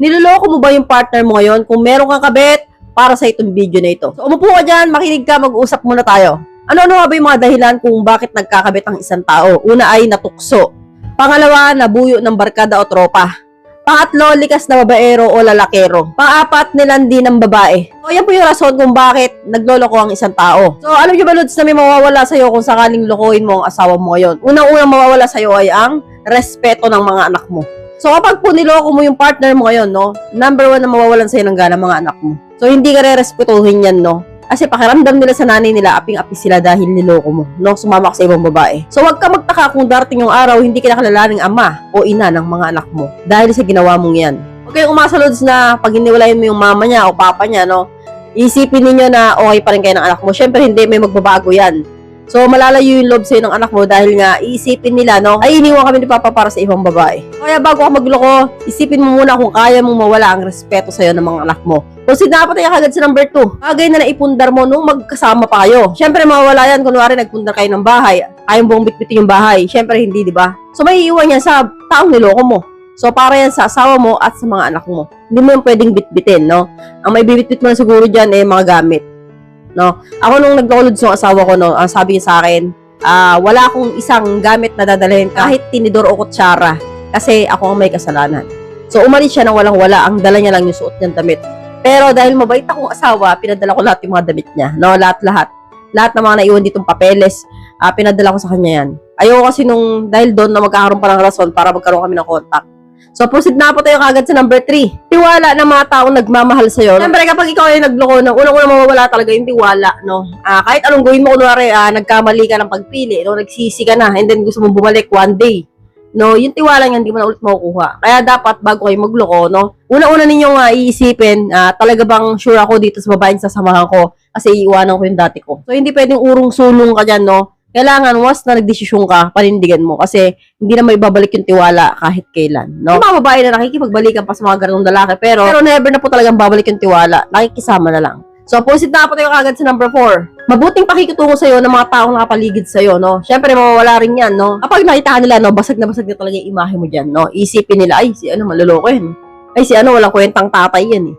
Niloloko mo ba yung partner mo ngayon? Kung meron kang kabit, para sa itong video na ito. So, umupo ka dyan, makinig ka, mag-usap muna tayo. Ano-ano nga ba yung mga dahilan kung bakit nagkakabit ang isang tao? Una ay natukso. Pangalawa, nabuyo ng barkada o tropa. Pangatlo, likas na babaero o lalakero. Pang-apat, nilandi ng babae. So, yan po yung rason kung bakit nagloloko ang isang tao. So, alam nyo ba, Lods, na may mawawala sa'yo kung sakaling lokohin mo ang asawa mo ngayon? Unang-unang mawawala sa'yo ay ang respeto ng mga anak mo. So, kapag po niloko mo yung partner mo ngayon, no, number one na mawawalan sa'yo ng gana mga anak mo. So, hindi ka re-respetuhin yan, no? Kasi pakiramdam nila sa nanay nila, aping-api sila dahil niloko mo, no? Sumama ka sa ibang babae. So, wag ka magtaka kung darating yung araw, hindi ka nakilalaning ama o ina ng mga anak mo dahil sa ginawa mong yan. Huwag kayong umasa, Lods, na pag hiniwalayin mo yung mama niya o papa niya, no? Isipin ninyo na okay pa rin kayo ng anak mo. Siyempre, hindi, may magbabago yan. So, malalayo yung loob sa'yo ng anak mo dahil nga iisipin nila, no? Ay, iniwan kami ni Papa para sa ibang babae. Kaya bago ka magloko, isipin mo muna kung kaya mong mawala ang respeto sa'yo ng mga anak mo. So, sinapatay ka agad sa number 2. Bagay na naipundar mo nung magkasama pa kayo. Siyempre, mawawala yan. Kunwari, nagpundar kayo ng bahay. Ayaw buong bitbitin yung bahay. Siyempre, hindi, di ba? So, may iiwan yan sa taong niloko mo. So, para yan sa asawa mo at sa mga anak mo. Hindi mo yung pwedeng bitbitin, no? Ang may bibitbit mo na siguro dyan, mga gamit. No, ako nung naglokolod sa asawa ko, no, sabi niya sa akin, wala akong isang gamit na dadalhin kahit tinidor o kutsara kasi ako ang may kasalanan. So umalis siya nang walang-wala, ang dala niya lang yung suot niyang damit. Pero dahil mabait akong asawa, pinadala ko lahat yung mga damit niya, no, lahat ng mga naiwan ditong papeles, pinadala ko sa kanya yan. Ayoko kasi nung dahil doon na magkakaroon pa ng rason para magkaroon kami ng contact. So, proceed na po tayo kagad sa number 3. Tiwala ng mga taong nagmamahal sa'yo. Siyempre, kapag ikaw ay nagloko, unang-unang mawawala talaga yung tiwala, no? Kahit anong gawin mo, kunwari, nagkamali ka ng pagpili, no? Nagsisi ka na, and then gusto mong bumalik one day. No, yung tiwala niya, hindi mo na ulit makukuha. Kaya dapat, bago kayo magloko, no? Una-una ninyong iisipin, talaga bang sure ako dito sa babaeng sasamahan ko kasi iiwanan ko yung dati ko. So, hindi pwedeng urong-sulong ka dyan, no? Kailangan, once na nagdesisyon ka, panindigan mo. Kasi, hindi na maibabalik yung tiwala kahit kailan, no? Yung mga babae na nakikipagbalikan pa sa mga ganung lalaki, pero never na po talagang babalik yung tiwala. Nakikisama na lang. So, proceed na po tayo kagad sa number 4. Mabuting pakikitungo sa'yo ng mga taong nakapaligid sa'yo, no? Siyempre, mawawala rin yan, no? Kapag nakita ka nila, no, basag na talaga yung imahe mo dyan, no? Isipin nila, ay, si ano, maluloko yan. Ay, si ano, walang kwentang tatay yan, eh.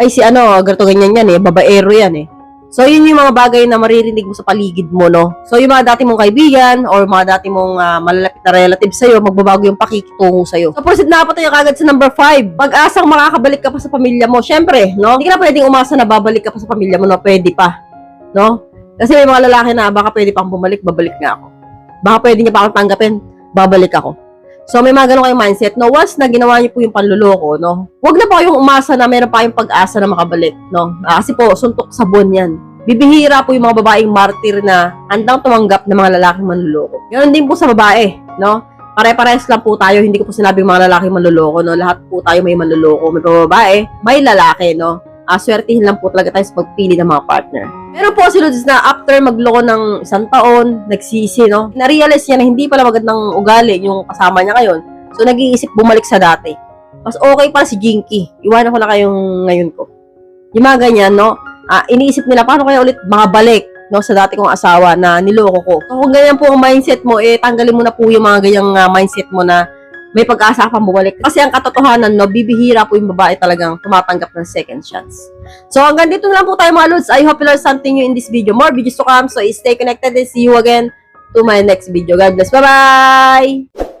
Ay, si ano, ganito ganyan yan, eh. Babaero yan, eh. So, yun yung mga bagay na maririnig mo sa paligid mo, no? So, yung mga dati mong kaibigan or mga dati mong malalapit na relative sa'yo, magbabago yung pakikitungo sa'yo. So, proceed na po tayo kagad sa number 5. Pag-asang makakabalik ka pa sa pamilya mo, syempre, no? Hindi ka na pwedeng umasa na babalik ka pa sa pamilya mo, no? Pwede pa, no? Kasi may mga lalaki na baka pwede pang bumalik, babalik nga ako. Baka pwede niya pa akong tanggapin, babalik ako. So, may mga ganun kayong mindset, no? Once na ginawa niyo po yung panluloko, no? Huwag na po kayong umasa na meron pa kayong pag-asa na makabalik, no? Kasi po, suntok sa buwan yan. Bibihira po yung mga babaeng martir na handang tumanggap ng mga lalaking manluloko. Ganon din po sa babae, no? Pare-pares lang po tayo, hindi ko po sinabing mga lalaking manluloko, no? Lahat po tayo may manluloko, may babae, may lalaki, no? Swertihin lang po talaga tayo sa pagpili ng mga partner. Pero po si Lods na after magloko ng 1 taon, nagsisi, no? Na-realize niya na hindi pala magandang ugali yung kasama niya ngayon. So, nag-iisip bumalik sa dati. Mas okay pa si Jinky. Iwanan ko na kayong ngayon ko. Yung mga ganyan, no? Iniisip nila, paano kaya ulit mga balik, no, sa dati kong asawa na niloko ko. So, kung ganyan po ang mindset mo, tanggalin mo na po yung mga ganyang mindset mo na may pag-asa pang bumalik. Kasi ang katotohanan, no, bibihira po yung babae talagang tumatanggap ng second chance. So, hanggang dito na lang po tayo mga Lods. I hope you learned something new in this video. More videos to come. So, stay connected and see you again to my next video. God bless. Bye-bye!